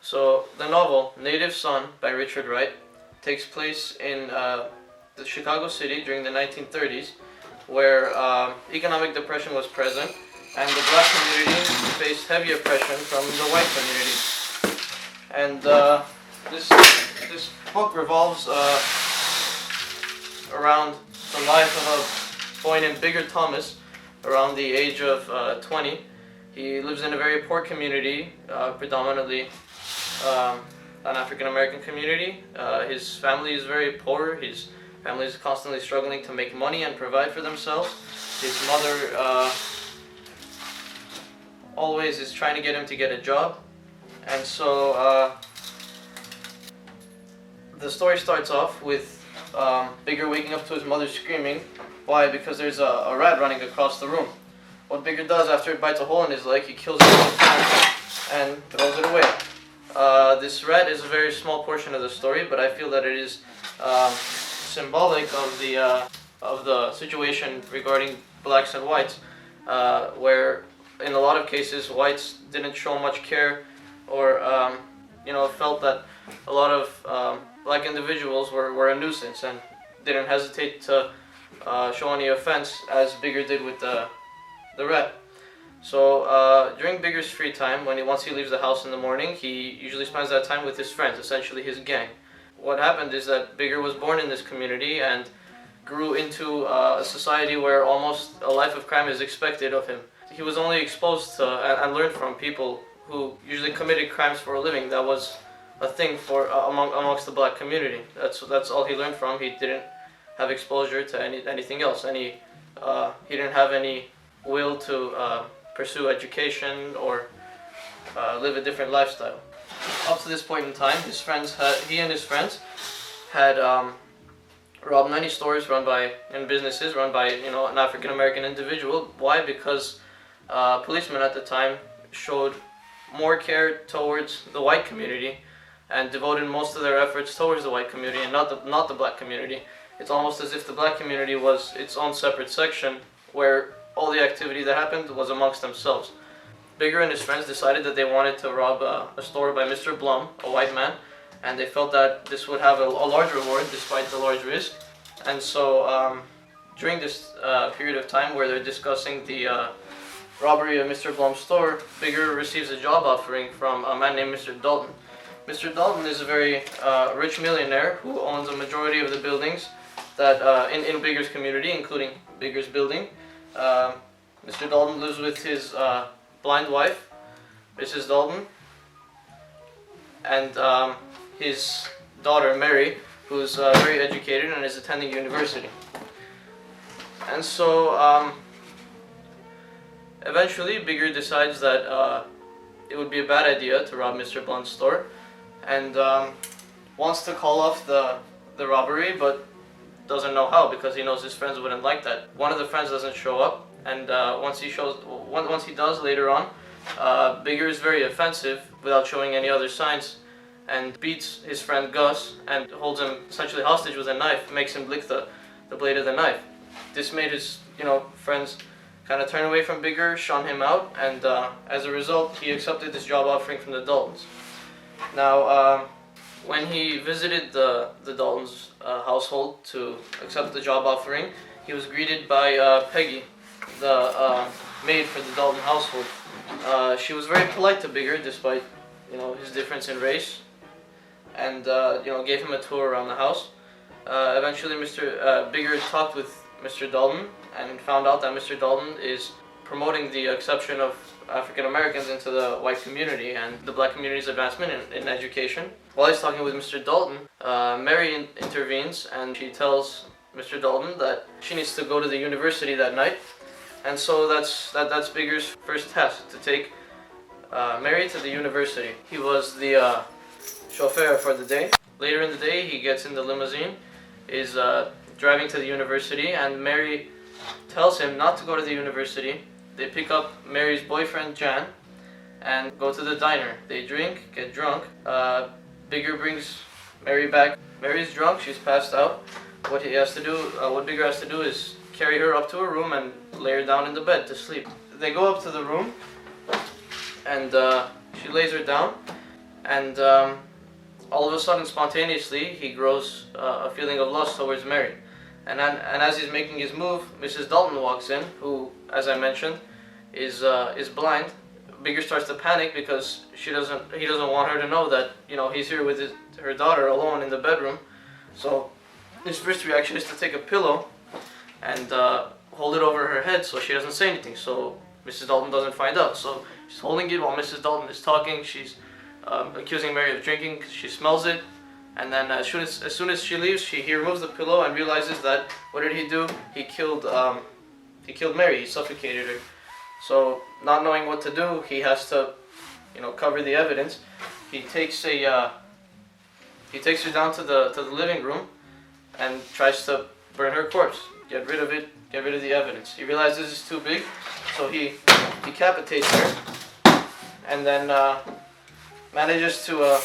So the novel Native Son by Richard Wright takes place in the Chicago city during the 1930s, where economic depression was present and the black community faced heavy oppression from the white community. And this book revolves around the life of a boy named Bigger Thomas around the age of 20. He lives in a very poor community, predominantly an African American community. His family is very poor. His family is constantly struggling to make money and provide for themselves. His mother always is trying to get him to get a job. And so the story starts off with Bigger waking up to his mother screaming. Why? Because there's a rat running across the room. What Bigger does after it bites a hole in his leg, he kills it and throws it away. This rat is a very small portion of the story, but I feel that it is symbolic of the situation regarding blacks and whites, where in a lot of cases whites didn't show much care or felt that a lot of black individuals were a nuisance and didn't hesitate to show any offense, as Bigger did with the rat. So during Bigger's free time, once he leaves the house in the morning, he usually spends that time with his friends, essentially his gang. What happened is that Bigger was born in this community and grew into a society where almost a life of crime is expected of him. He was only exposed to and learned from people who usually committed crimes for a living. That was a thing for amongst the black community. That's all he learned from. He didn't have exposure to anything else. He didn't have any will to pursue education or live a different lifestyle. Up to this point in time, he and his friends had robbed many stores and businesses run by an African American individual. Why? Because policemen at the time showed more care towards the white community and devoted most of their efforts towards the white community and not the black community. It's almost as if the black community was its own separate section where all the activity that happened was amongst themselves. Bigger and his friends decided that they wanted to rob a store by Mr. Blum, a white man, and they felt that this would have a large reward despite the large risk. And so during this period of time where they're discussing the robbery of Mr. Blum's store, Bigger receives a job offering from a man named Mr. Dalton. Mr. Dalton is a very rich millionaire who owns a majority of the buildings that in Bigger's community, including Bigger's building. Mr. Dalton lives with his blind wife, Mrs. Dalton, and his daughter, Mary, who's very educated and is attending university. And so eventually Bigger decides that it would be a bad idea to rob Mr. Blunt's store, and wants to call off the robbery, but doesn't know how because he knows his friends wouldn't like that. One of the friends doesn't show up, and once he does later on, Bigger is very offensive without showing any other signs, and beats his friend Gus and holds him essentially hostage with a knife, makes him lick the blade of the knife. This made his friends kind of turn away from Bigger, shun him out, and as a result, he accepted this job offering from the Daltons. Now, when he visited the Daltons' household to accept the job offering, he was greeted by Peggy, the maid for the Dalton household. She was very polite to Bigger despite his difference in race, and gave him a tour around the house. Eventually, Bigger talked with Mr. Dalton and found out that Mr. Dalton is promoting the exception of African Americans into the white community and the black community's advancement in education. While he's talking with Mr. Dalton, Mary intervenes and she tells Mr. Dalton that she needs to go to the university that night. And so that's Bigger's first task, to take Mary to the university. He was the chauffeur for the day. Later in the day, he gets in the limousine, is driving to the university, and Mary tells him not to go to the university. They pick up Mary's boyfriend, Jan, and go to the diner. They drink, get drunk. Bigger brings Mary back. Mary's drunk, she's passed out. What Bigger has to do is carry her up to her room and lay her down in the bed to sleep. They go up to the room, and she lays her down. and all of a sudden, spontaneously, he grows a feeling of lust towards Mary. And as he's making his move, Mrs. Dalton walks in, who, as I mentioned, is blind. Bigger starts to panic because he doesn't want her to know that he's here with her daughter alone in the bedroom. So his first reaction is to take a pillow and hold it over her head so she doesn't say anything, so Mrs. Dalton doesn't find out. So she's holding it while Mrs. Dalton is talking. She's accusing Mary of drinking. She smells it, and then as soon as she leaves, he removes the pillow and realizes that what did he do? He killed Mary. He suffocated her. So not knowing what to do, he has to cover the evidence. He takes her down to the living room and tries to burn her corpse. Get rid of it. Get rid of the evidence. He realizes this is too big, so he decapitates her, and then manages to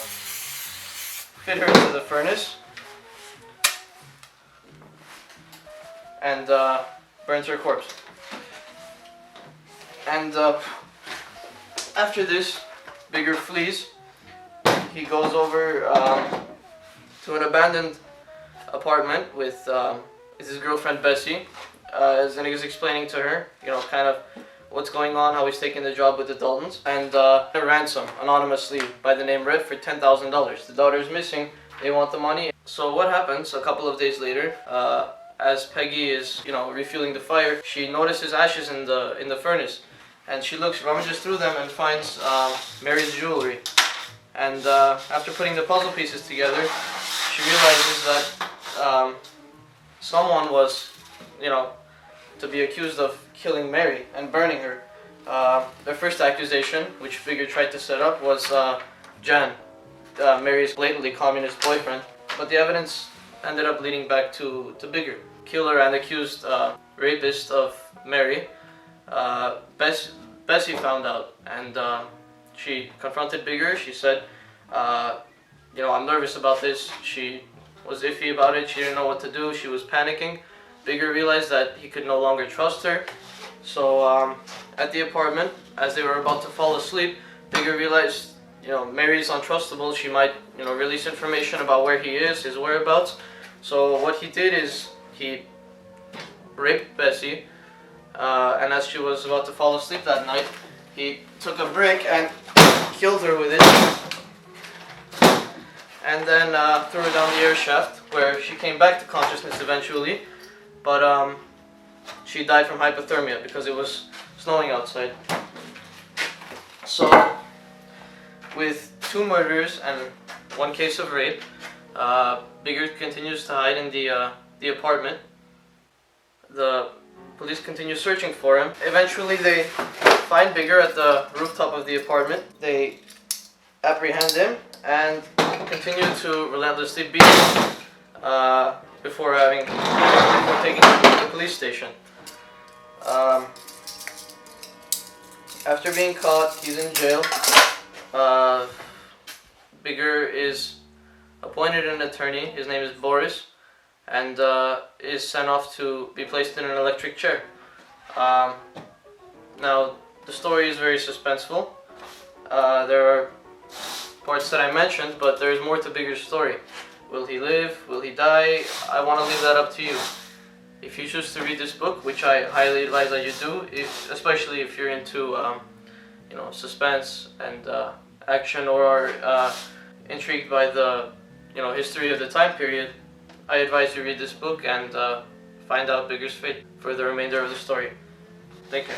fit her into the furnace and burns her corpse. And after this, Bigger flees. He goes over to an abandoned apartment with his girlfriend Bessie, and he's explaining to her, kind of what's going on, how he's taking the job with the Daltons, and a ransom anonymously by the name Red for $10,000. The daughter is missing. They want the money. So what happens a couple of days later? As Peggy is, refueling the fire, she notices ashes in the furnace, and she rummages through them and finds Mary's jewelry. And after putting the puzzle pieces together, she realizes that someone was, to be accused of killing Mary and burning her. Their first accusation, which Bigger tried to set up, was Jan, Mary's blatantly communist boyfriend. But the evidence ended up leading back to Bigger, killer and accused rapist of Mary. Bessie found out, and she confronted Bigger. She said, I'm nervous about this. She was iffy about it. She didn't know what to do. She was panicking. Bigger realized that he could no longer trust her. So at the apartment, as they were about to fall asleep, Bigger realized, Mary's untrustable. She might, release information about where he is, his whereabouts. So what he did is he raped Bessie, and as she was about to fall asleep that night, he took a brick and killed her with it, and then threw her down the air shaft, where she came back to consciousness eventually, but she died from hypothermia because it was snowing outside. So, with 2 murders and 1 case of rape, Bigger continues to hide in the apartment. The police continue searching for him. Eventually they find Bigger at the rooftop of the apartment. They apprehend him and continue to relentlessly beat him before taking him to the police station. After being caught, he's in jail. Bigger is appointed an attorney. His name is Boris, and is sent off to be placed in an electric chair. Now, the story is very suspenseful. There are parts that I mentioned, but there is more to Bigger's story. Will he live? Will he die? I want to leave that up to you. If you choose to read this book, which I highly advise that you do, especially if you're into suspense and action, or are intrigued by the history of the time period, I advise you read this book and find out Bigger's fate for the remainder of the story. Thank you.